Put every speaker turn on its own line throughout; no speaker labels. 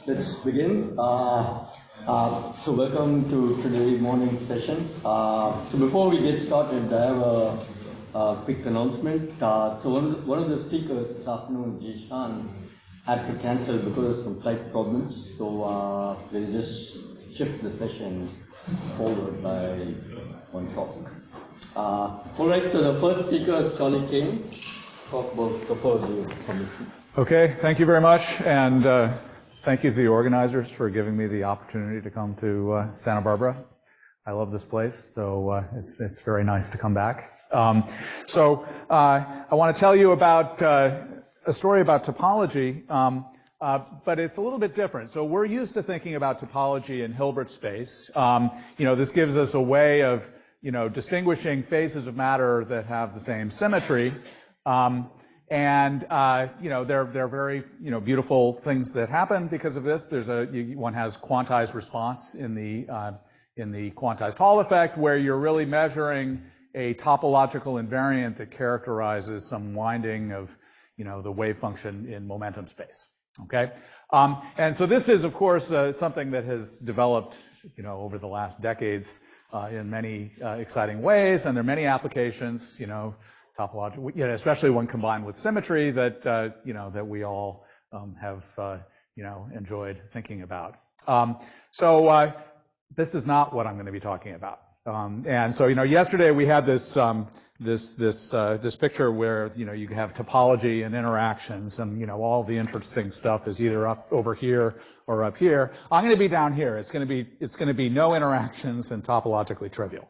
Let's begin. So welcome to today's morning session. So before we get started, I have a quick announcement. So one of the speakers this afternoon, Josephson, had to cancel because of some flight problems. So we'll just shift the session forward by one talk. All right, so the first speaker is Charlie Kane. Talk about topology.
Okay, thank you very much, and thank you to the organizers for giving me the opportunity to come to Santa Barbara. I love this place, so it's very nice to come back. I want to tell you about a story about topology, but it's a little bit different. So we're used to thinking about topology in Hilbert space. This gives us a way of distinguishing phases of matter that have the same symmetry. They're very beautiful things that happen because of this. One has quantized response in the quantized Hall effect, where you're really measuring a topological invariant that characterizes some winding of the wave function in momentum space. Okay, and so this is of course something that has developed over the last decades in many exciting ways, and there are many applications. Topology, especially when combined with symmetry, that that we all have enjoyed thinking about. This is not what I'm going to be talking about. Yesterday we had this picture where you have topology and interactions, and all the interesting stuff is either up over here or up here. I'm going to be down here. It's going to be no interactions and topologically trivial.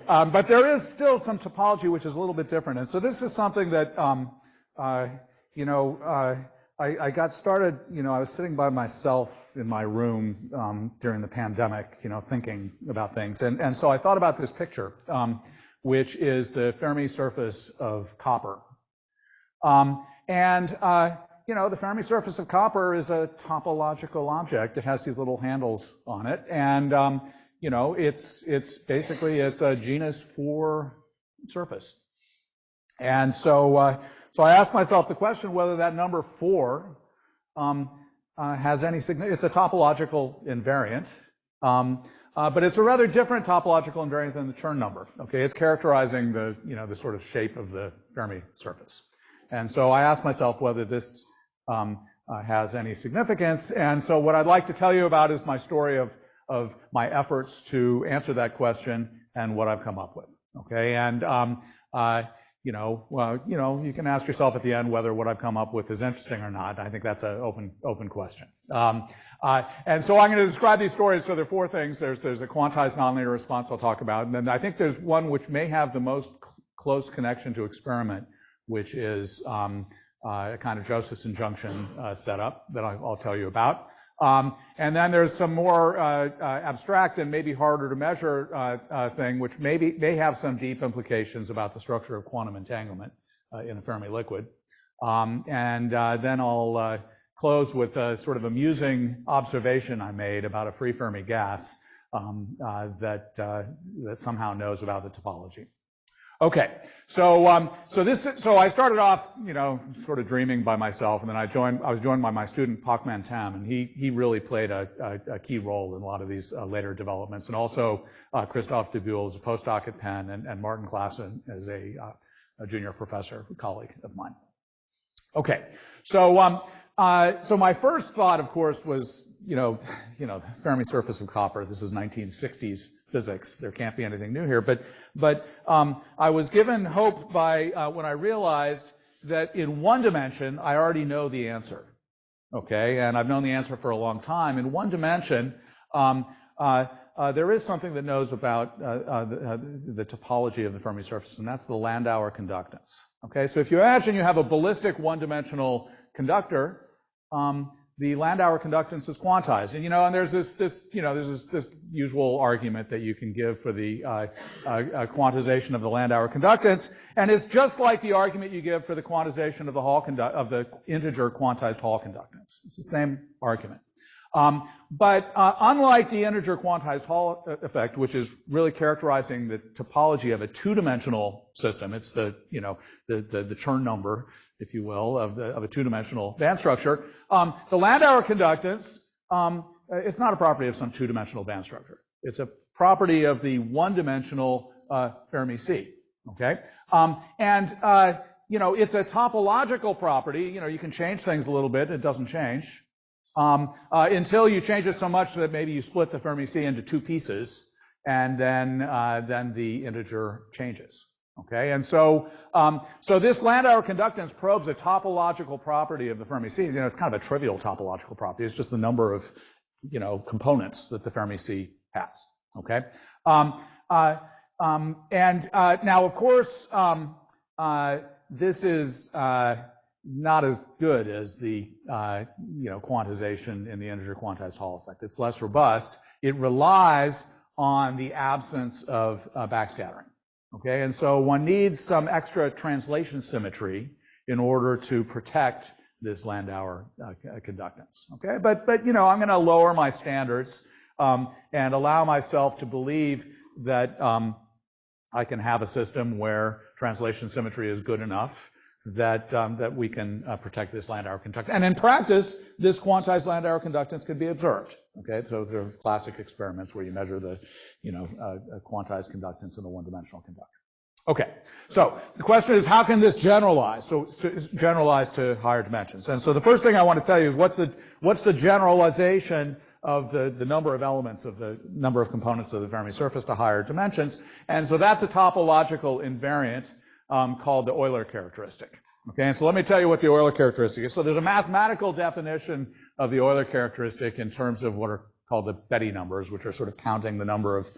But there is still some topology which is a little bit different. And so this is something that, I got started, I was sitting by myself in my room during the pandemic, thinking about things. And so I thought about this picture, which is the Fermi surface of copper. The Fermi surface of copper is a topological object. It has these little handles on it. And it's basically a genus 4 surface. And so I asked myself the question whether that number 4 has any significance. It's a topological invariant, but it's a rather different topological invariant than the Chern number. Okay, it's characterizing the the sort of shape of the Fermi surface. And so I asked myself whether this has any significance. And so what I'd like to tell you about is my story of my efforts to answer that question and what I've come up with. Okay, and you can ask yourself at the end whether what I've come up with is interesting or not. I think that's an open question. And so I'm going to describe these stories. So there are 4 things. There's a quantized nonlinear response I'll talk about, and then I think there's one which may have the most close connection to experiment, which is a kind of Josephson junction setup that I'll tell you about. And then there's some more abstract and maybe harder to measure thing, which may have some deep implications about the structure of quantum entanglement in a Fermi liquid. Then I'll close with a sort of amusing observation I made about a free Fermi gas that somehow knows about the topology. Okay, so I started off, sort of dreaming by myself, and then I was joined by my student Pak-Man Tam, and he really played a key role in a lot of these later developments, and also Christophe Dubulle is a postdoc at Penn, and Martin Klassen is a junior professor, a colleague of mine. Okay, so my first thought, of course, was the Fermi surface of copper. This is 1960s. Physics. There can't be anything new here, but I was given hope by when I realized that in one dimension I already know the answer. Okay, and I've known the answer for a long time. In one dimension, there is something that knows about the topology of the Fermi surface, and that's the Landauer conductance. Okay, so if you imagine you have a ballistic one-dimensional conductor, the Landauer conductance is quantized, and and there's this usual argument that you can give for the quantization of the Landauer conductance, and it's just like the argument you give for the quantization of the integer quantized Hall conductance. It's the same argument. But unlike the integer quantized Hall effect, which is really characterizing the topology of a two-dimensional system, it's the Chern number, if you will, of a two-dimensional band structure. The Landauer conductance, it's not a property of some two-dimensional band structure. It's a property of the one-dimensional Fermi C. Okay, it's a topological property. You can change things a little bit; it doesn't change. Until you change it so much that maybe you split the Fermi C into two pieces, and then the integer changes. Okay, and so this Landauer conductance probes a topological property of the Fermi C. It's kind of a trivial topological property. It's just the number of components that the Fermi C has. Okay, now of course this is not as good as the quantization in the integer quantized Hall effect. It's less robust. It relies on the absence of backscattering. Okay, and so one needs some extra translation symmetry in order to protect this Landauer conductance. Okay, but I'm going to lower my standards and allow myself to believe that I can have a system where translation symmetry is good enough that we can protect this Landauer conductance. And in practice, this quantized Landauer conductance could be observed. Okay, so there's classic experiments where you measure the quantized conductance in a one-dimensional conductor. Okay, so the question is, how can this generalize? So generalize to higher dimensions. And so the first thing I want to tell you is what's the generalization of the number of elements of the number of components of the Fermi surface to higher dimensions. And so that's a topological invariant called the Euler characteristic. Okay, and so let me tell you what the Euler characteristic is. So there's a mathematical definition of the Euler characteristic in terms of what are called the Betti numbers, which are sort of counting the number of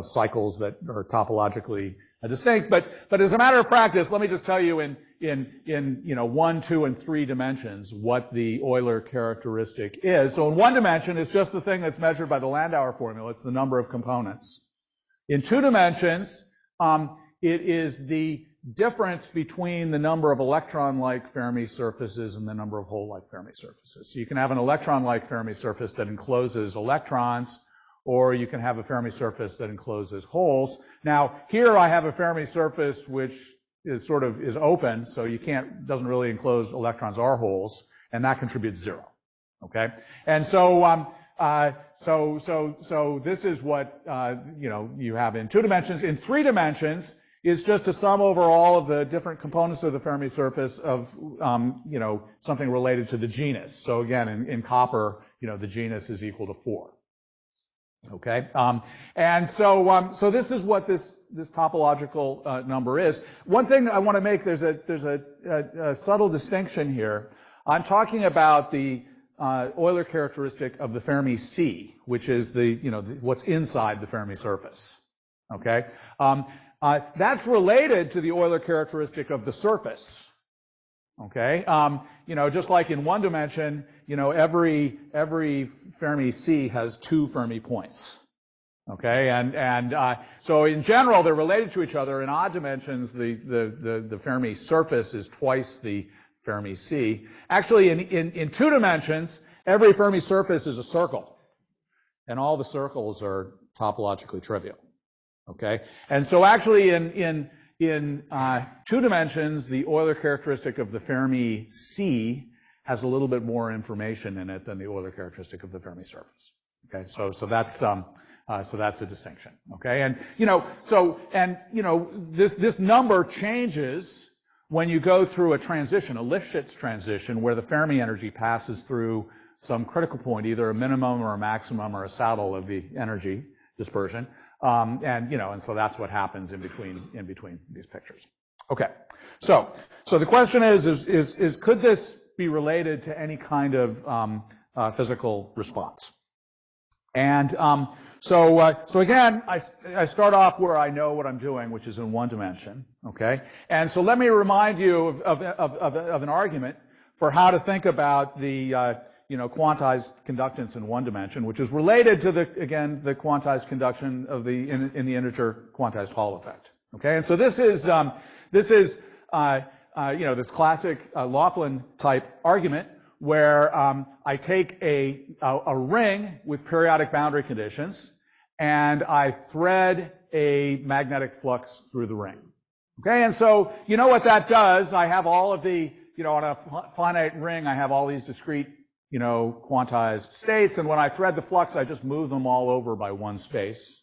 cycles that are topologically distinct. But as a matter of practice, let me just tell you in 1, 2, and 3 dimensions what the Euler characteristic is. So in 1 dimension, it's just the thing that's measured by the Landauer formula. It's the number of components. In 2 dimensions, it is the difference between the number of electron-like Fermi surfaces and the number of hole-like Fermi surfaces. So you can have an electron-like Fermi surface that encloses electrons, or you can have a Fermi surface that encloses holes. Now, here I have a Fermi surface which is open, so doesn't really enclose electrons or holes, and that contributes 0. Okay, and so this is what you have in 2 dimensions. In 3 dimensions, it's just a sum over all of the different components of the Fermi surface of something related to the genus. So again, in copper, the genus is equal to 4. Okay, and so this is what this topological number is. One thing I want to make, there's a subtle distinction here. I'm talking about the Euler characteristic of the Fermi C, which is what's inside the Fermi surface. Okay, that's related to the Euler characteristic of the surface. Okay, just like in 1 dimension, every Fermi C has 2 Fermi points. Okay, and so in general they're related to each other. In odd dimensions, the Fermi surface is twice the Fermi C. Actually, in 2 dimensions, every Fermi surface is a circle, and all the circles are topologically trivial. Okay, and so actually in 2 dimensions, the Euler characteristic of the Fermi C has a little bit more information in it than the Euler characteristic of the Fermi surface. Okay, so that's a distinction. Okay, and this number changes when you go through a transition, a Lifshitz transition, where the Fermi energy passes through some critical point, either a minimum or a maximum or a saddle of the energy dispersion. And so that's what happens in between these pictures. Okay, so the question is could this be related to any kind of physical response? And so again, I start off where I know what I'm doing, which is in 1 dimension. Okay, and so let me remind you of an argument for how to think about the quantized conductance in 1 dimension, which is related to the quantized conduction of in the integer quantized Hall effect. Okay, and so this is this classic Laughlin type argument where I take a ring with periodic boundary conditions, and I thread a magnetic flux through the ring. Okay, and so you know what that does. I have all of the, on a finite ring, I have all these discrete, quantized states, and when I thread the flux, I just move them all over by one space.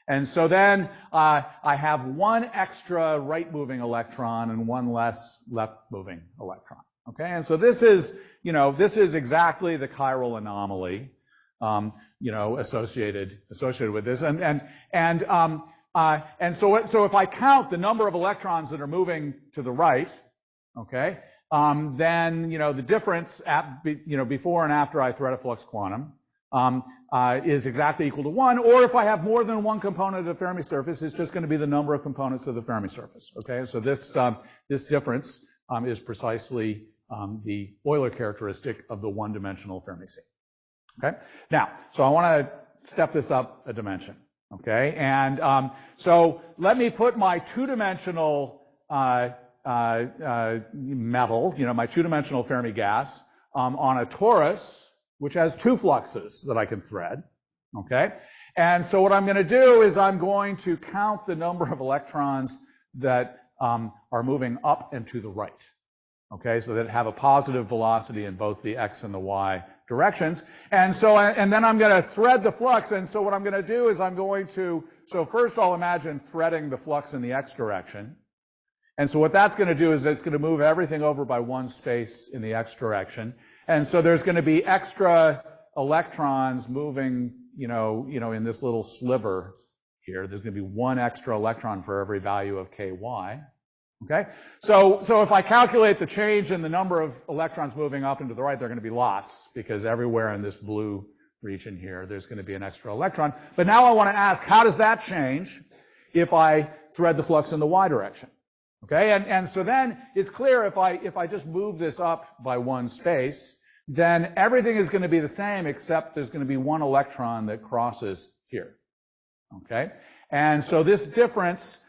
And so then I have one extra right-moving electron and one less left-moving electron. Okay, and so this is exactly the chiral anomaly, associated with this, and so if I count the number of electrons that are moving to the right, okay, then the difference before and after I thread a flux quantum is exactly equal to 1. Or if I have more than one component of the Fermi surface, it's just going to be the number of components of the Fermi surface. Okay, so this difference is precisely the Euler characteristic of the one-dimensional Fermi sea. Okay, now so I want to step this up a dimension. Okay, and so let me put my two-dimensional metal, my two-dimensional Fermi gas, on a torus, which has two fluxes that I can thread. Okay, and so what I'm going to do is I'm going to count the number of electrons that are moving up and to the right. Okay, so that have a positive velocity in both the x and the y directions. And then I'm going to thread the flux. And so what I'm going to do is so first I'll imagine threading the flux in the x direction. And so what that's going to do is it's going to move everything over by one space in the x direction. And so there's going to be extra electrons moving, in this little sliver here. There's going to be one extra electron for every value of ky. Okay, so if I calculate the change in the number of electrons moving up and to the right, there are going to be lots, because everywhere in this blue region here, there's going to be an extra electron. But now I want to ask, how does that change if I thread the flux in the y direction? Okay, and so then it's clear if I just move this up by one space, then everything is going to be the same, except there's going to be one electron that crosses here. Okay, and so this difference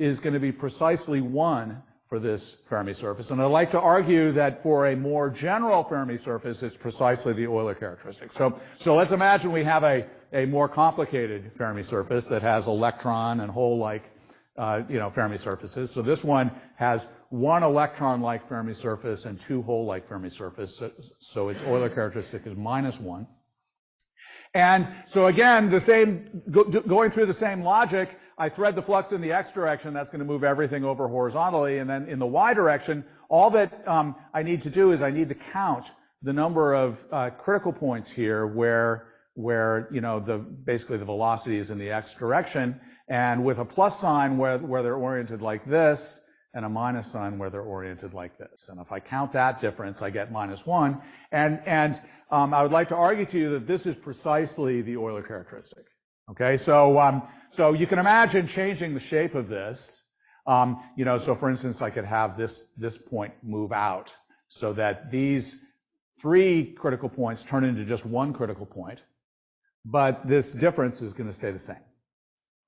is going to be precisely 1 for this Fermi surface. And I'd like to argue that for a more general Fermi surface, it's precisely the Euler characteristic. So let's imagine we have a more complicated Fermi surface that has electron and hole-like Fermi surfaces. So this one has one electron-like Fermi surface and two hole-like Fermi surface. So its Euler characteristic is -1. And so again, going through the same logic, I thread the flux in the x direction. That's going to move everything over horizontally. And then in the y direction, all that I need to do is I need to count the number of critical points here where basically the velocity is in the x direction, and with a plus sign where they're oriented like this, and a minus sign where they're oriented like this. And if I count that difference, I get -1. And I would like to argue to you that this is precisely the Euler characteristic. Okay, so you can imagine changing the shape of this. So for instance, I could have this point move out so that these 3 critical points turn into just 1 critical point, but this difference is going to stay the same.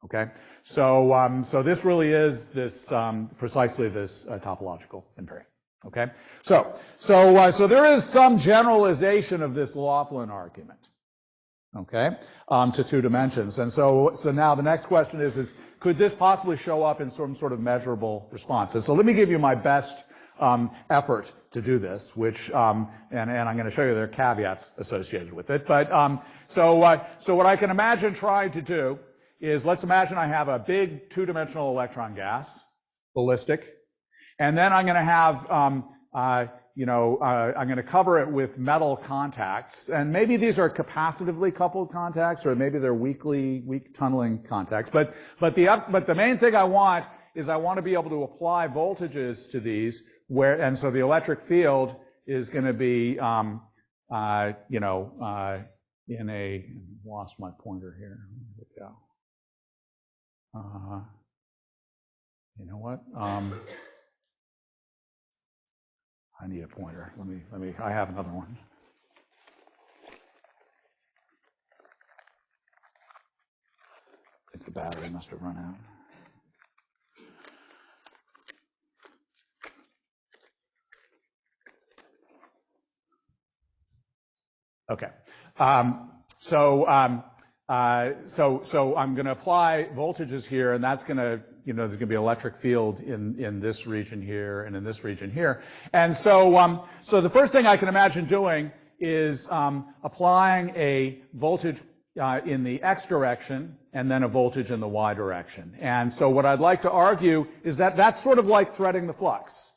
Okay, so this really is precisely this topological invariant. Okay, so there is some generalization of this Laughlin argument. Okay, to 2 dimensions, and so now the next question is could this possibly show up in some sort of measurable response? And so let me give you my best effort to do this, which and I'm going to show you there are caveats associated with it. But so what I can imagine trying to do is, let's imagine I have a big 2-dimensional electron gas, ballistic, and then I'm going to have, I'm going to cover it with metal contacts, and maybe these are capacitively coupled contacts, or maybe they're weak tunneling contacts. But the main thing I want is I want to be able to apply voltages to these, and so the electric field is going to be, lost my pointer here. Where did it go? You know what? I need a pointer. Let me. I have another one. I think the battery must have run out. Okay. So I'm going to apply voltages here, and that's going to, there's going to be an electric field in this region here and in this region here. And so, so the first thing I can imagine doing is applying a voltage in the x direction and then a voltage in the y direction. And so what I'd like to argue is that that's sort of like threading the flux.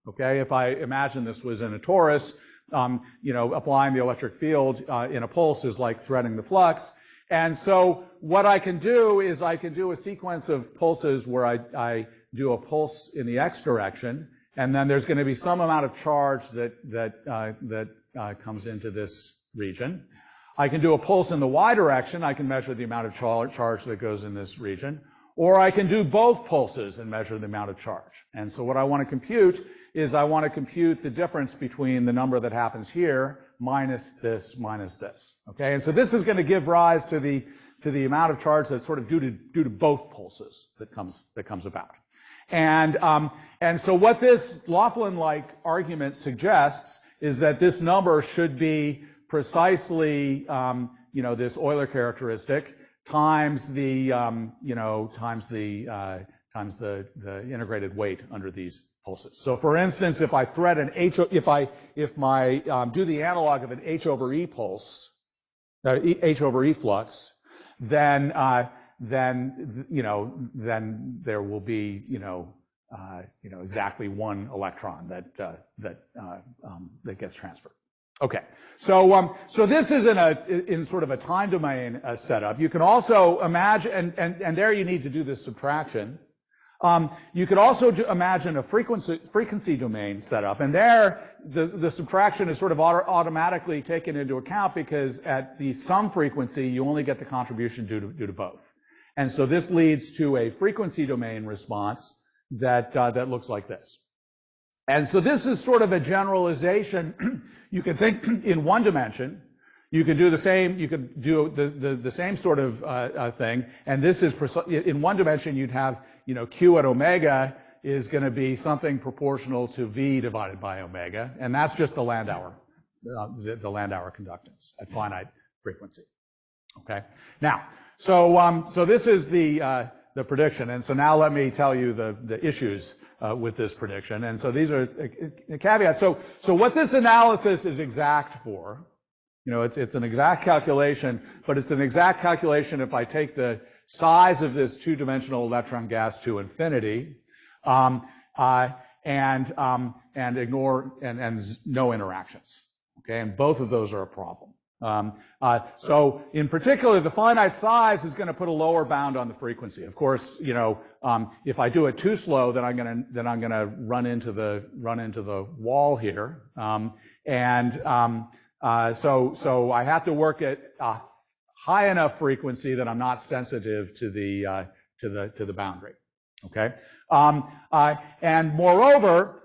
Okay, if I imagine this was in a torus, applying the electric field in a pulse is like threading the flux. And so what I can do is I can do a sequence of pulses where I do a pulse in the x direction, and then there's going to be some amount of charge that comes into this region. I can do a pulse in the y direction. I can measure the amount of charge that goes in this region. Or I can do both pulses and measure the amount of charge. And so what I want to compute is I want to compute the difference between the number that happens here minus this. Okay, and so this is going to give rise to the amount of charge that's sort of due to both pulses that comes about. And so what this Laughlin-like argument suggests is that this number should be precisely this Euler characteristic times the integrated weight under these pulses. So for instance, if I thread an do the analog of an H over E pulse, H over E flux, then there will be exactly one electron that gets transferred. Okay, so this is in sort of a time domain setup. You can also imagine, and there you need to do this subtraction. You could also imagine a frequency domain setup, and there the subtraction is sort of automatically taken into account because at the sum frequency you only get the contribution due to both, and so this leads to a frequency domain response that looks like this. And so this is sort of a generalization. You can think in one dimension. You can do the same. You could do the same sort of thing. And this is in one dimension. You'd have Q at omega is going to be something proportional to V divided by omega, and that's just the Landauer conductance at finite frequency. Okay. Now, so this is the prediction, and so now let me tell you the issues with this prediction. And so these are caveats. So what this analysis is exact for, it's an exact calculation, but it's an exact calculation if I take the size of this two-dimensional electron gas to infinity, and ignore and no interactions. Okay, and both of those are a problem. So in particular, the finite size is going to put a lower bound on the frequency. Of course, if I do it too slow, then I'm going to run into the wall here, so I have to work at a high enough frequency that I'm not sensitive to the boundary. Okay, and moreover,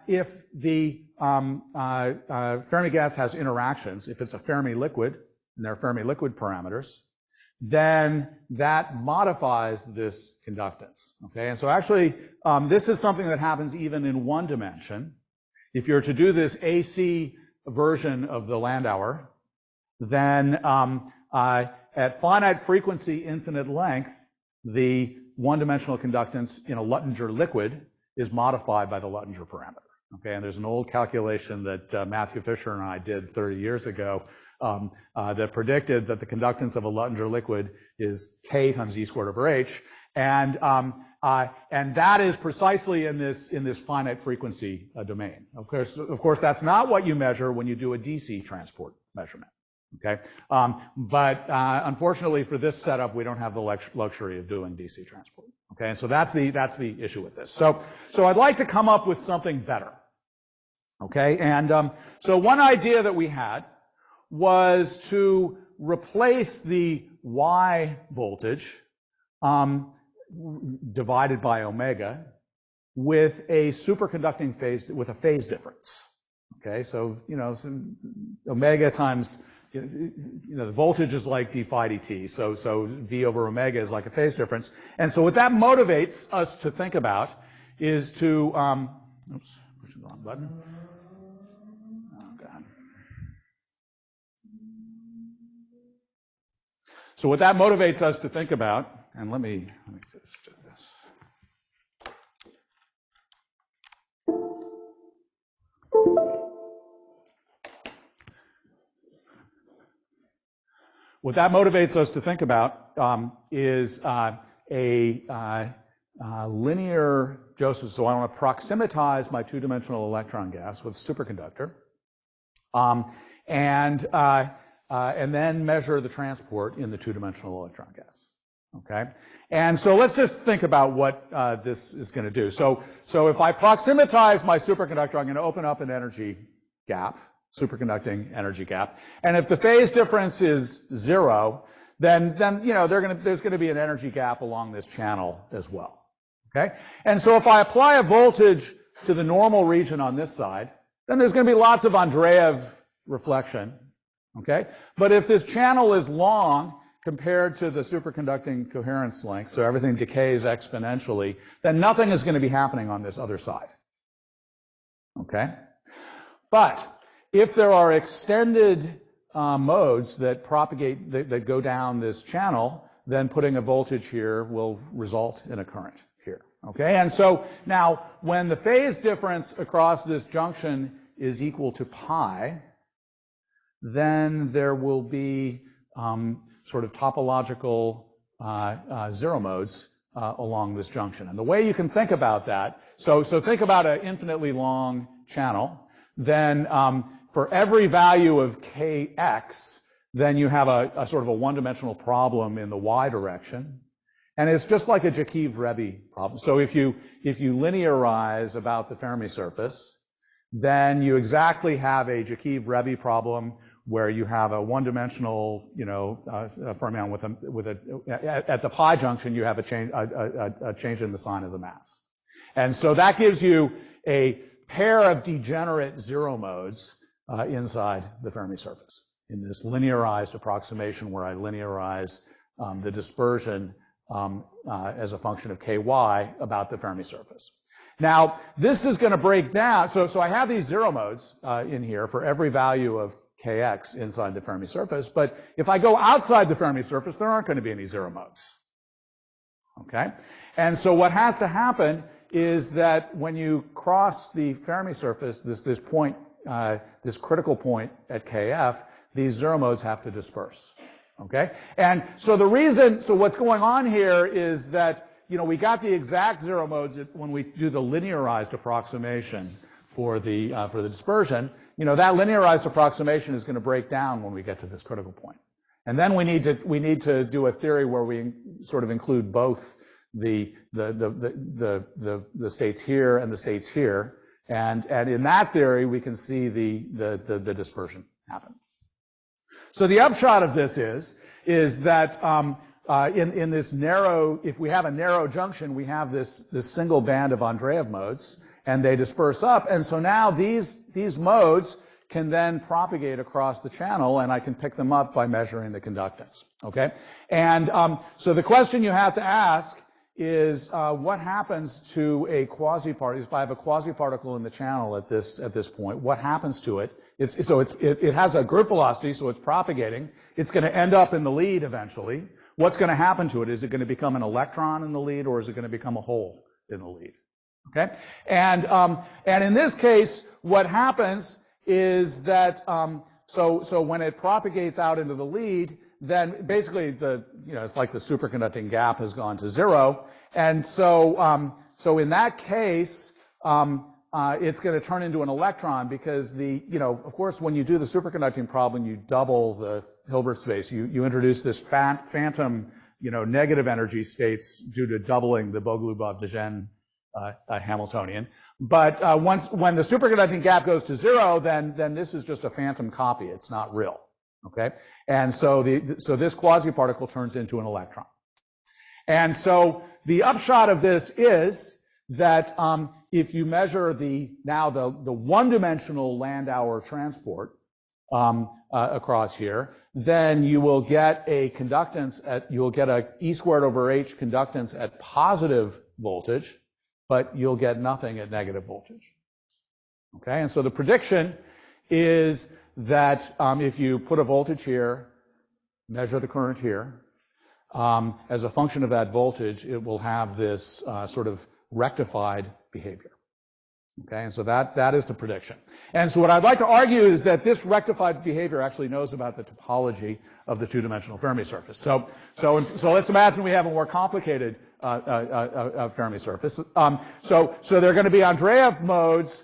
if the Fermi gas has interactions, if it's a Fermi liquid, and there are Fermi liquid parameters, then that modifies this conductance. Okay, and so actually, this is something that happens even in one dimension. If you're to do this AC version of the Landauer, then at finite frequency, infinite length, the one-dimensional conductance in a Luttinger liquid is modified by the Luttinger parameter. Okay, and there's an old calculation that Matthew Fisher and I did 30 years ago that predicted that the conductance of a Luttinger liquid is K times E squared over H, and that is precisely in this finite frequency domain. Of course, that's not what you measure when you do a DC transport measurement. Okay, but unfortunately for this setup, we don't have the luxury of doing DC transport. Okay, and so that's the issue with this. So I'd like to come up with something better. Okay, and so one idea that we had was to replace the Y voltage divided by omega with a superconducting phase with a phase difference. Okay, so omega times the voltage is like d phi dt, so V over omega is like a phase difference. And so what that motivates us to think about is to, oops, pushing the wrong button. Oh, God. So what that motivates us to think about, and let me just do this. What that motivates us to think about is a linear Josephson. So I want to proximatize my two-dimensional electron gas with a superconductor, and then measure the transport in the two-dimensional electron gas. Okay, and so let's just think about what this is going to do. So if I proximatize my superconductor, I'm going to open up an energy gap. Superconducting energy gap, and if the phase difference is 0, then you know there's going to be an energy gap along this channel as well. Okay, and so if I apply a voltage to the normal region on this side, then there's going to be lots of Andreev reflection. Okay, but if this channel is long compared to the superconducting coherence length, so everything decays exponentially, then nothing is going to be happening on this other side. Okay, but if there are extended modes that propagate, that go down this channel, then putting a voltage here will result in a current here. Okay, and so now when the phase difference across this junction is equal to pi, then there will be sort of topological zero modes along this junction. And the way you can think about that, so think about an infinitely long channel, then for every value of kx, then you have a sort of a one-dimensional problem in the y direction. And it's just like a Jakiv-Rebbe problem. So if you linearize about the Fermi surface, then you exactly have a Jakiv-Rebbe problem where you have a one-dimensional, fermion at the pi junction, you have a change in the sign of the mass. And so that gives you a pair of degenerate zero modes inside the Fermi surface in this linearized approximation where I linearize the dispersion as a function of ky about the Fermi surface. Now, this is going to break down. So I have these zero modes in here for every value of kx inside the Fermi surface. But if I go outside the Fermi surface, there aren't going to be any zero modes. Okay? And so what has to happen is that when you cross the Fermi surface, this point, this critical point at kf, these zero modes have to disperse. Okay? And so what's going on here is that, we got the exact zero modes when we do the linearized approximation for the dispersion. That linearized approximation is going to break down when we get to this critical point. And then we need to do a theory where we sort of include both the states here and the states here. And in that theory, we can see the dispersion happen. So the upshot of this is that in this narrow, if we have a narrow junction, we have this single band of Andreev modes, and they disperse up. And so now these modes can then propagate across the channel, and I can pick them up by measuring the conductance. Okay? And so the question you have to ask is what happens to a quasi-particle? If I have a quasi-particle in the channel at this point, what happens to it? It has a group velocity, so it's propagating. It's going to end up in the lead eventually. What's going to happen to it? Is it going to become an electron in the lead, or is it going to become a hole in the lead? Okay, and in this case, what happens is that so when it propagates out into the lead, then basically it's like the superconducting gap has gone to 0, and so in that case, it's going to turn into an electron because of course, when you do the superconducting problem, you double the Hilbert space. You introduce this phantom, negative energy states due to doubling the Bogoliubov-de Hamiltonian. But when the superconducting gap goes to 0, then this is just a phantom copy. It's not real. Okay, and so this quasi-particle turns into an electron. And so the upshot of this is that if you measure the one-dimensional Landauer transport across here, then you will get a conductance you'll get a E squared over H conductance at positive voltage, but you'll get nothing at negative voltage. Okay, and so the prediction is that if you put a voltage here, measure the current here, as a function of that voltage, it will have this sort of rectified behavior. Okay, and so that is the prediction. And so what I'd like to argue is that this rectified behavior actually knows about the topology of the two-dimensional Fermi surface. So let's imagine we have a more complicated Fermi surface. So there are going to be Andreev modes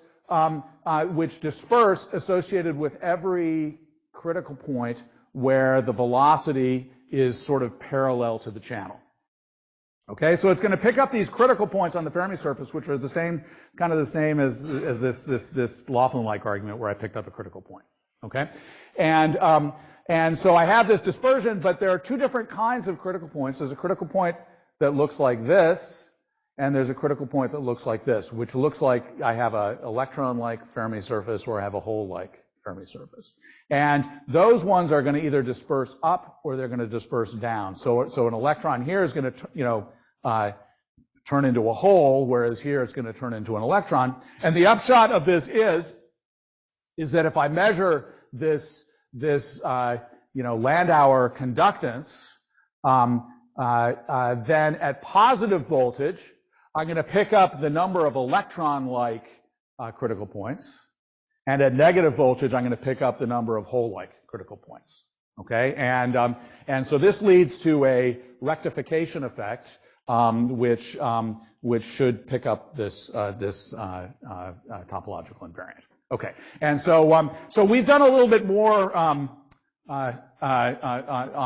which disperse associated with every critical point where the velocity is sort of parallel to the channel. Okay, so it's going to pick up these critical points on the Fermi surface, which are the same, kind of the same as this Laughlin-like argument where I picked up a critical point. Okay, and so I have this dispersion, but there are two different kinds of critical points. There's a critical point that looks like this, and there's a critical point that looks like this, which looks like I have an electron-like Fermi surface or I have a hole-like Fermi surface. And those ones are going to either disperse up or they're going to disperse down. So an electron here is going to, turn into a hole, whereas here it's going to turn into an electron. And the upshot of this is that if I measure this Landauer conductance, then at positive voltage, I'm going to pick up the number of electron-like critical points. And at negative voltage, I'm going to pick up the number of hole-like critical points. Okay, and so this leads to a rectification effect, which should pick up this topological invariant. Okay, and so we've done a little bit more on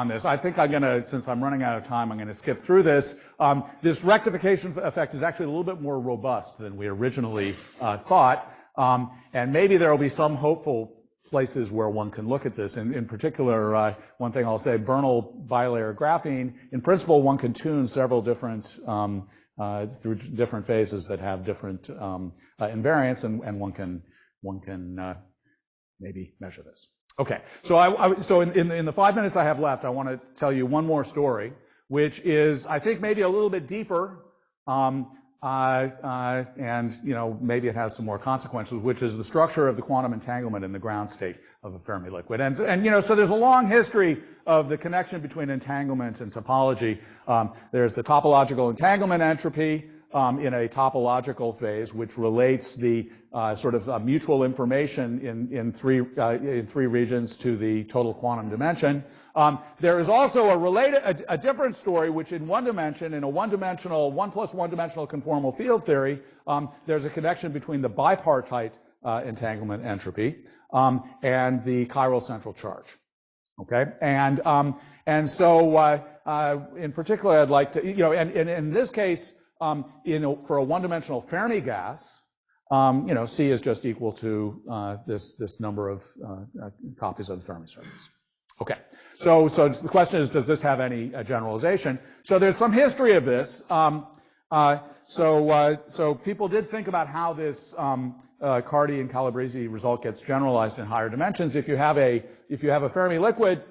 this. I think I'm going to, since I'm running out of time, I'm going to skip through this. This rectification effect is actually a little bit more robust than we originally thought. And maybe there will be some hopeful places where one can look at this. In particular, one thing I'll say, Bernal bilayer graphene, in principle, one can tune several different, through different phases that have different invariants, and one can maybe measure this. Okay, so in the 5 minutes I have left, I want to tell you one more story, which is, I think, maybe a little bit deeper, and maybe it has some more consequences, which is the structure of the quantum entanglement in the ground state of a Fermi liquid. And so there's a long history of the connection between entanglement and topology. There's the topological entanglement entropy in a topological phase, which relates the sort of mutual information in three regions to the total quantum dimension. There is also a different story, which in one dimension, in a one-dimensional, 1 plus 1 dimensional conformal field theory, there's a connection between the bipartite entanglement entropy and the chiral central charge. Okay, and so in particular, I'd like to, and in this case, for a one-dimensional Fermi gas, C is just equal to this number of copies of the Fermi surface. Okay, so the question is, does this have any generalization? So there's some history of this. So people did think about how this Cardy and Calabrese result gets generalized in higher dimensions. If you have a Fermi liquid,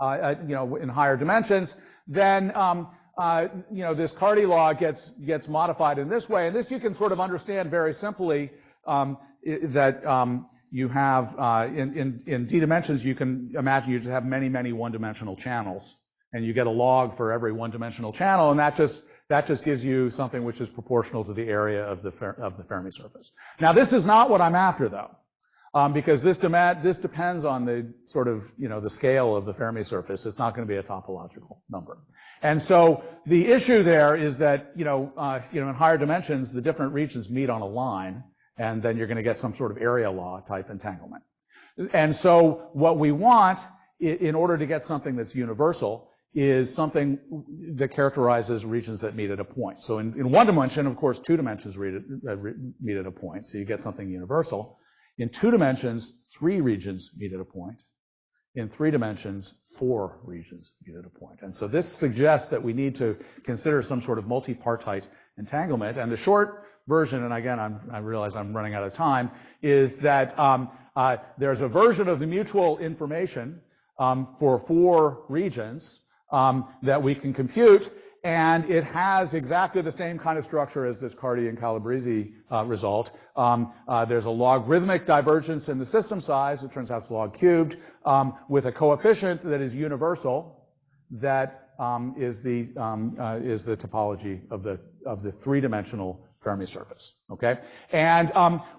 in higher dimensions, then this Cardy law gets modified in this way, and this you can sort of understand very simply that. You have, in d dimensions, you can imagine you just have many, many one-dimensional channels, and you get a log for every one-dimensional channel, and that just gives you something which is proportional to the area of the Fermi surface. Now, this is not what I'm after, though, because this depends on the sort of, the scale of the Fermi surface. It's not going to be a topological number. And so the issue there is that, in higher dimensions, the different regions meet on a line, and then you're going to get some sort of area law type entanglement. And so what we want, in order to get something that's universal, is something that characterizes regions that meet at a point. So in one dimension, of course, 2 dimensions meet at a point, so you get something universal. In 2 dimensions, 3 regions meet at a point. In 3 dimensions, 4 regions meet at a point. And so this suggests that we need to consider some sort of multipartite entanglement. And the short version, and again, I realize I'm running out of time, is that there's a version of the mutual information for 4 regions that we can compute, and it has exactly the same kind of structure as this Cardy and Calabrese result. There's a logarithmic divergence in the system size. It turns out it's log cubed, with a coefficient that is universal that is the topology of the three-dimensional Fermi surface. Okay, and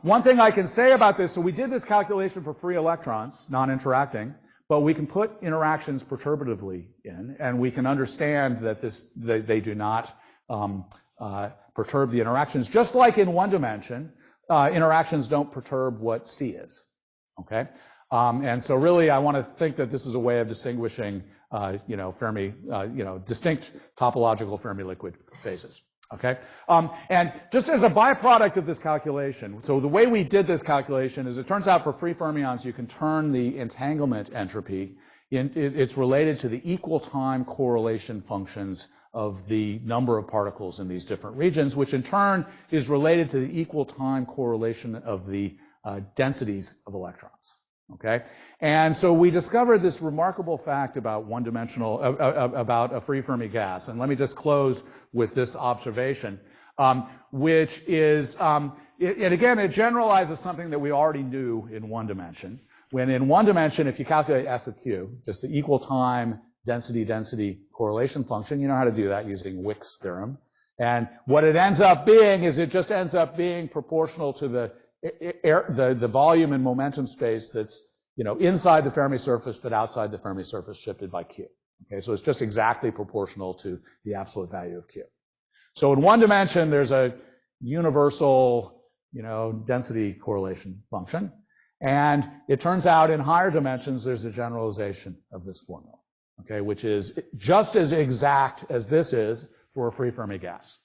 one thing I can say about this, so we did this calculation for free electrons, non-interacting, but we can put interactions perturbatively in, and we can understand that they do not perturb the interactions. Just like in one dimension, interactions don't perturb what C is. Okay, and so really, I want to think that this is a way of distinguishing, Fermi, distinct topological Fermi liquid phases. Okay, and just as a byproduct of this calculation, so the way we did this calculation is, it turns out for free fermions, you can turn the entanglement entropy. It's related to the equal time correlation functions of the number of particles in these different regions, which in turn is related to the equal time correlation of the densities of electrons. Okay, and so we discovered this remarkable fact about one-dimensional, about a free Fermi gas. And let me just close with this observation, which is, and again, it generalizes something that we already knew in one dimension. When in one dimension, if you calculate S of Q, just the equal time density correlation function, you know how to do that using Wick's theorem. And what it ends up being is, it just ends up being proportional to the volume and momentum space that's, inside the Fermi surface but outside the Fermi surface shifted by Q. Okay, so it's just exactly proportional to the absolute value of Q. So in one dimension, there's a universal, density correlation function. And it turns out in higher dimensions, there's a generalization of this formula, okay, which is just as exact as this is for a free Fermi gas.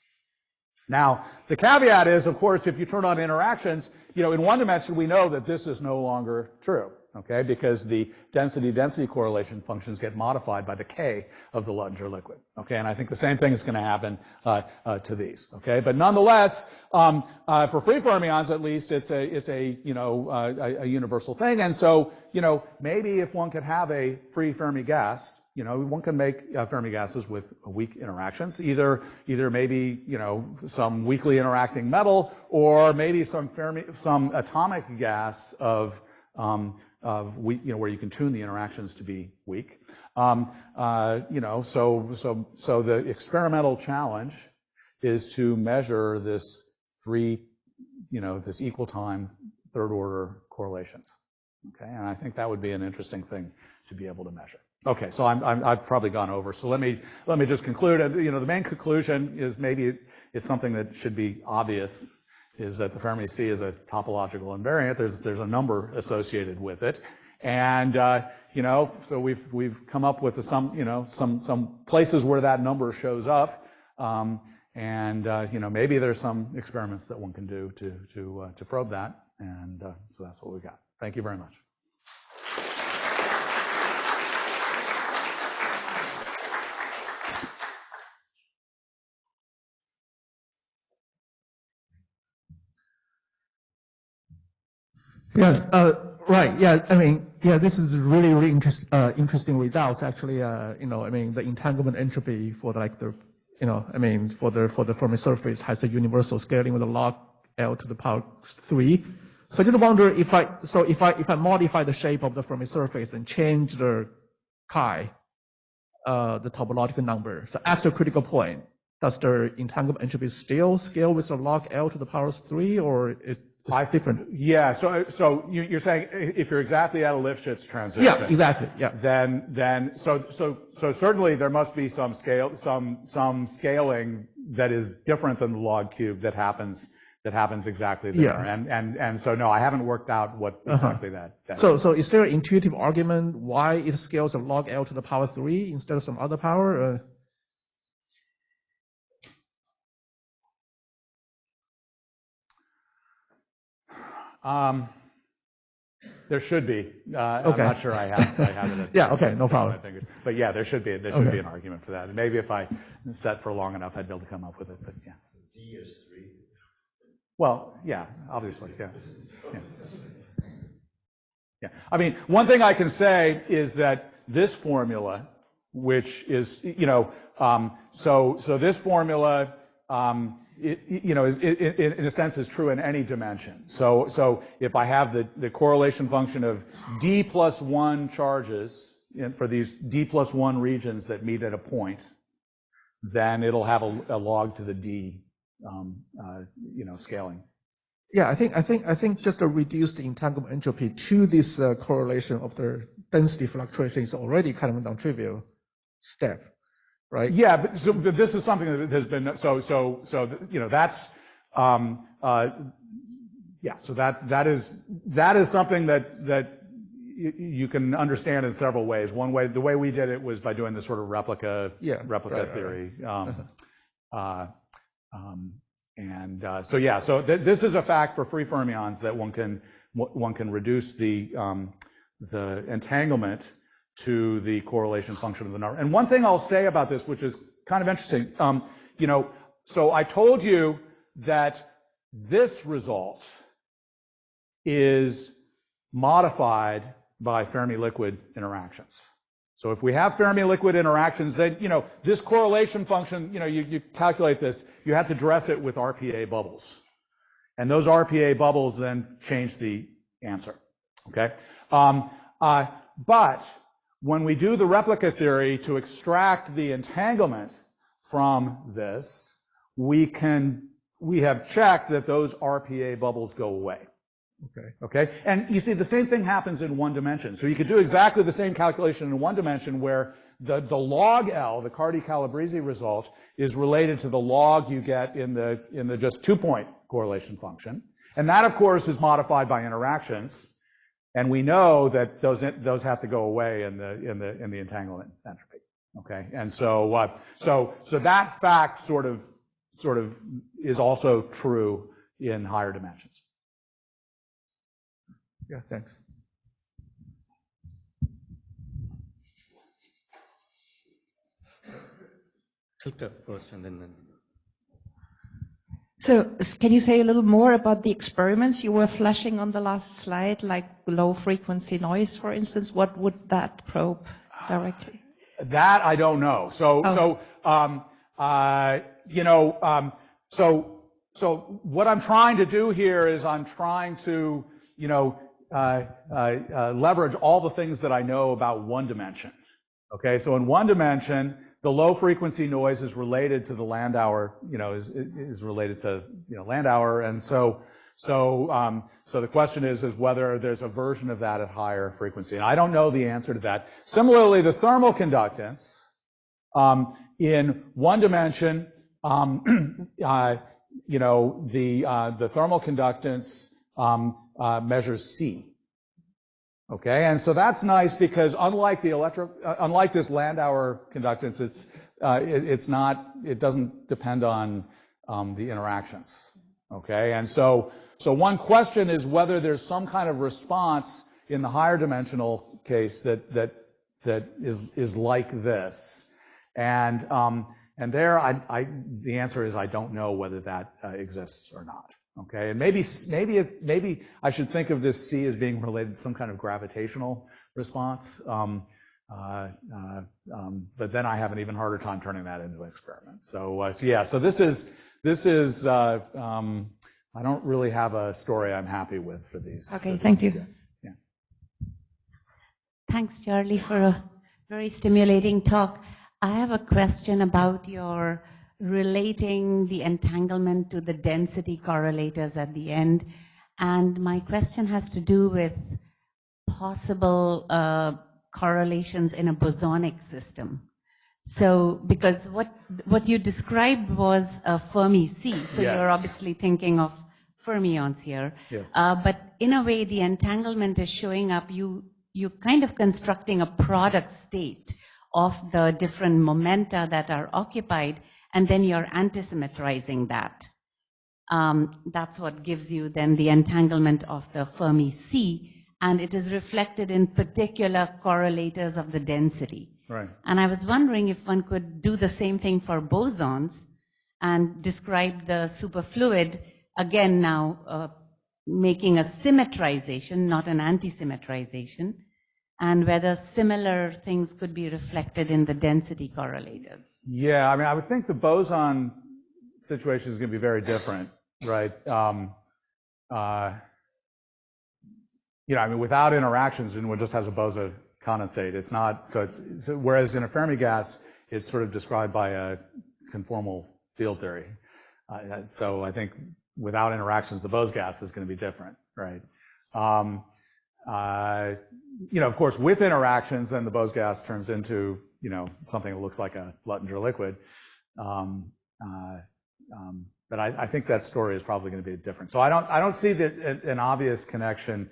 Now, the caveat is, of course, if you turn on interactions, in one dimension, we know that this is no longer true, okay, because the density correlation functions get modified by the K of the Luttinger liquid, okay, and I think the same thing is going to happen to these, okay, but nonetheless, for free fermions at least, it's a universal thing, and so, maybe if one could have a free Fermi gas, one can make Fermi gases with weak interactions, either maybe, some weakly interacting metal, or maybe some atomic gas of where you can tune the interactions to be weak. So the experimental challenge is to measure this this equal time third order correlations. Okay, and I think that would be an interesting thing to be able to measure. Okay, so I've probably gone over. So let me just conclude. The main conclusion is, maybe it's something that should be obvious, is that the Fermi C is a topological invariant. There's a number associated with it, and so we've come up with some places where that number shows up, and maybe there's some experiments that one can do to probe that, and so that's what we got. Thank you very much.
Yeah, right. Yeah, this is really interesting results. Actually, the entanglement entropy for the Fermi surface has a universal scaling with a log L to the power 3. So I just wonder if I modify the shape of the Fermi surface and change the chi, the topological number. So after critical point, does the entanglement entropy still scale with the log L to the power 3, or is it different?
Yeah. So you're saying if you're exactly at a Lifshitz transition.
Yeah, exactly. Yeah.
Then so certainly there must be some scaling that is different than the log cube that happens exactly there. Yeah. And so no, I haven't worked out what exactly that
So is there an intuitive argument why it scales a log L to the power 3 instead of some other power?
There should be.
Okay.
I'm not sure I have it.
Yeah. Okay. No problem.
But yeah, there should be an argument for that. And maybe if I set for long enough, I'd be able to come up with it. But yeah.
D is 3.
Well, yeah, obviously, yeah. Yeah. I mean, one thing I can say is that this formula, which is, so this formula, is in a sense is true in any dimension. So if I have the correlation function of d plus 1 charges d+1 regions that meet at a point, then it'll have a log to the d, scaling.
Yeah, I think just to reduce the entanglement entropy to this correlation of the density fluctuation is already kind of a non-trivial step, right?
Yeah, but this is something that has been that's so that is something that you can understand in several ways. One way, the way we did it was by doing this sort of replica theory. Right. So this is a fact for free fermions that one can reduce the entanglement to the correlation function of the number. And one thing I'll say about this, which is kind of interesting, so I told you that this result is modified by Fermi liquid interactions. So if we have Fermi liquid interactions, then, this correlation function, you calculate this, you have to dress it with RPA bubbles. And those RPA bubbles then change the answer, okay? But when we do the replica theory to extract the entanglement from this, we have checked that those RPA bubbles go away. Okay. And you see, the same thing happens in one dimension. So you could do exactly the same calculation in one dimension where the log L, the Cardy-Calabrese result, is related to the log you get in the just 2-point correlation function. And that, of course, is modified by interactions. And we know that those have to go away in the entanglement entropy. Okay. And so that fact sort of is also true in higher dimensions.
Yeah, thanks.
Filter first and then.
So can you say a little more about the experiments you were flashing on the last slide, like low frequency noise, for instance? What would that probe directly?
That I don't know. So what I'm trying to do here is I'm trying to, leverage all the things that I know about one dimension. Okay, so in one dimension, the low frequency noise is related to the Landauer, is related to Landauer, and so the question is whether there's a version of that at higher frequency, and I don't know the answer to that. Similarly, the thermal conductance in one dimension, the thermal conductance measures C. Okay, and so that's nice because unlike this Landauer conductance, it doesn't depend on the interactions. Okay, and so one question is whether there's some kind of response in the higher dimensional case that is like this, and there the answer is I don't know whether that exists or not. Okay, and maybe I should think of this C as being related to some kind of gravitational response, but then I have an even harder time turning that into an experiment. So this is I don't really have a story I'm happy with for these.
Okay, thank you.
Yeah.
Thanks, Charlie, for a very stimulating talk. I have a question about your relating the entanglement to the density correlators at the end. And my question has to do with possible correlations in a bosonic system. So, because what you described was a Fermi C, so
yes.
You're obviously thinking of fermions here.
Yes.
But in a way, the entanglement is showing up, you kind of constructing a product state of the different momenta that are occupied, and then you're antisymmetrizing that. That's what gives you then the entanglement of the Fermi C, and it is reflected in particular correlators of the density.
Right.
And I was wondering if one could do the same thing for bosons and describe the superfluid, again now making a symmetrization, not an antisymmetrization, and whether similar things could be reflected in the density correlators.
Yeah, I mean, I would think the boson situation is going to be very different, right? I mean, without interactions, and one just has a boson condensate. It's not, so whereas in a Fermi gas, it's sort of described by a conformal field theory. So I think without interactions, the Bose gas is going to be different, right? Of course, with interactions, then the Bose gas turns into, something that looks like a Luttinger liquid. But I think that story is probably going to be different. So I don't see an obvious connection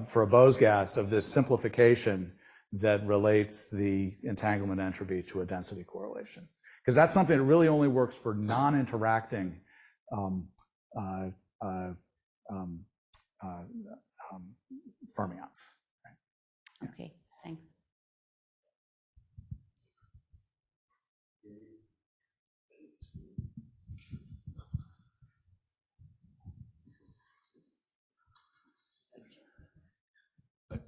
for a Bose gas of this simplification that relates the entanglement entropy to a density correlation, because that's something that really only works for non-interacting fermions. Right?
Okay, thanks.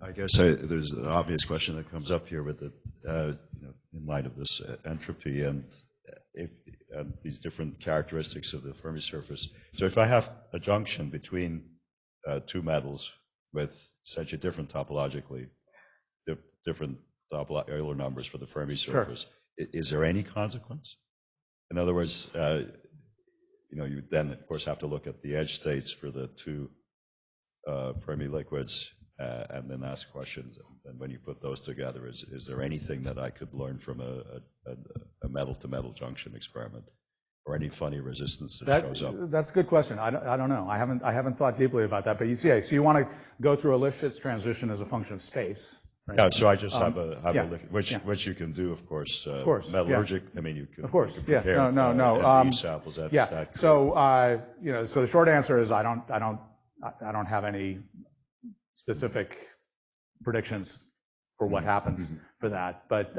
I guess there's an obvious question that comes up here with the, in light of this entropy and these different characteristics of the Fermi surface. So if I have a junction between two metals with essentially different topologically, different Euler numbers for the Fermi surface, sure, is there any consequence? In other words, you then of course have to look at the edge states for the two Fermi liquids. And then ask questions. And when you put those together, is there anything that I could learn from a metal-to-metal junction experiment, or any funny resistance that shows up?
That's a good question. I don't know. I haven't thought deeply about that. But you see, so you want to go through a Lifshitz transition as a function of space. Right?
Yeah. So I just have a which you can do, of course. Metallurgic. Yeah. I mean, you can.
Of course.
You can
No.
Samples.
Yeah. So so the short answer is I don't have any specific predictions for what happens for that, but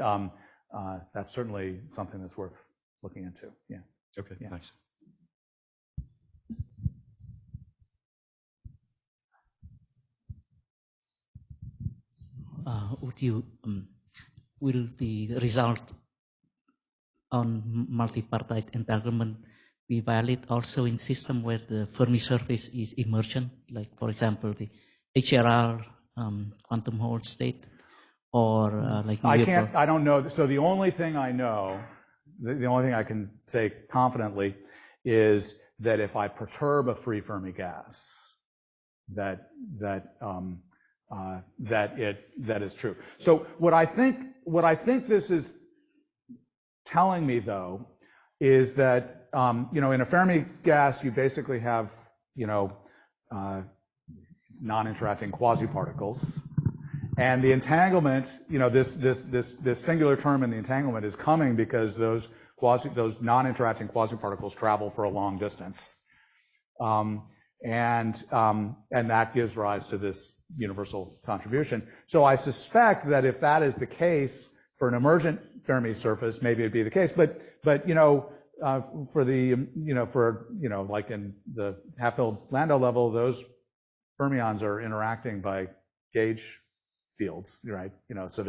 that's certainly something that's worth looking into. Yeah.
Okay. Yeah. Thanks.
Will the result on multipartite entanglement be valid also in system where the Fermi surface is emergent, like for example the HRR quantum Hall state, or like
I don't know. So the only thing I know, the only thing I can say confidently is that if I perturb a free Fermi gas, that is true. So what I think this is telling me though is that in a Fermi gas you basically have non-interacting quasi-particles, and the entanglement, this singular term in the entanglement is coming because those non-interacting quasi-particles travel for a long distance, and that gives rise to this universal contribution. So I suspect that if that is the case for an emergent Fermi surface, maybe it'd be the case, but for the like in the Hatfield-Landau level, those fermions are interacting by gauge fields, right? So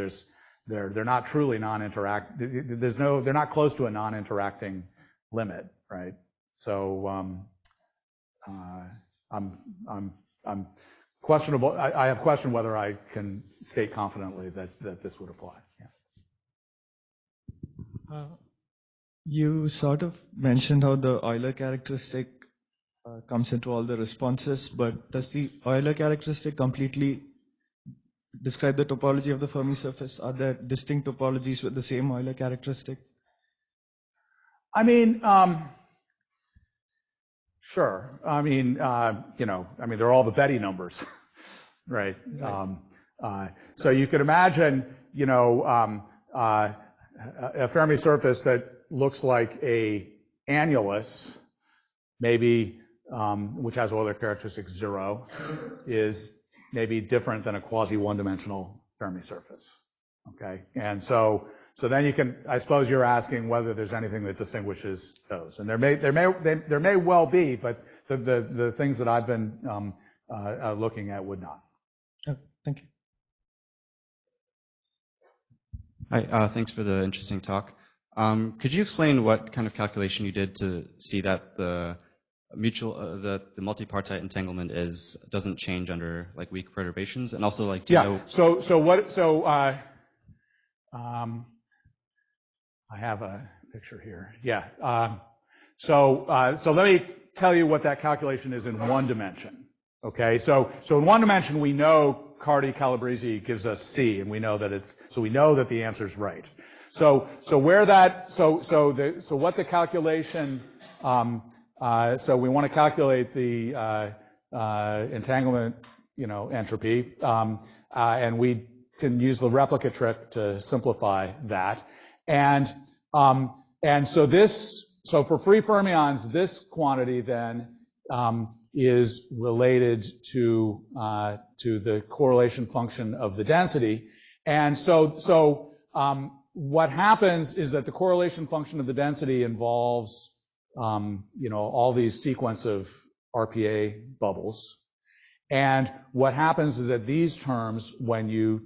they're not truly non-interact. They're not close to a non-interacting limit, right? So I'm questionable. I have questioned whether I can state confidently that this would apply. Yeah.
You sort of mentioned how the Euler characteristic comes into all the responses, but does the Euler characteristic completely describe the topology of the Fermi surface? Are there distinct topologies with the same Euler characteristic?
I mean, sure. I mean, they're all the Betty numbers, right? So you could imagine, a Fermi surface that looks like a annulus, maybe, which has Euler characteristic 0, is maybe different than a quasi-one-dimensional Fermi surface. Okay, and so then you can, I suppose you're asking whether there's anything that distinguishes those, and there may well be, but the things that I've been looking at would not.
Okay, thank you.
Hi, thanks for the interesting talk. Could you explain what kind of calculation you did to see that the mutual the multipartite entanglement doesn't change under like weak perturbations, and also like
I have a picture here. Yeah. So let me tell you what that calculation is in one dimension. Okay. So in one dimension we know Cardy-Calabrese gives us C, and we know that the answer is right. So what the calculation so we want to calculate the entanglement, entropy, and we can use the replica trick to simplify that. And so for free fermions, this quantity then is related to the correlation function of the density. And so what happens is that the correlation function of the density involves all these sequence of RPA bubbles. And what happens is that these terms, when you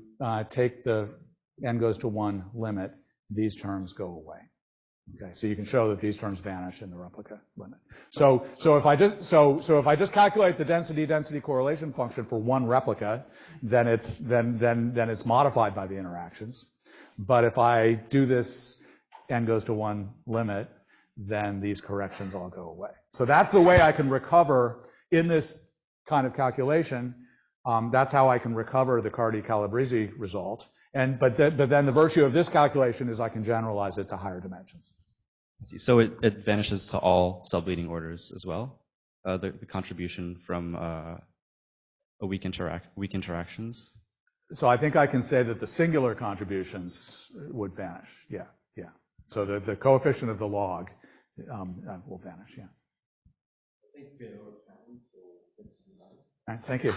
take the n goes to 1 limit, these terms go away. Okay, so you can show that these terms vanish in the replica limit. So if I just calculate the density correlation function for one replica, then it's modified by the interactions. But if I do this n goes to 1 limit, then these corrections all go away. So that's the way I can recover in this kind of calculation. That's how I can recover the Cardy-Calabrese result. But then the virtue of this calculation is I can generalize it to higher dimensions.
So it vanishes to all subleading orders as well. The contribution from weak interactions.
So I think I can say that the singular contributions would vanish. Yeah. So the coefficient of the log will vanish. Yeah. All right, thank you.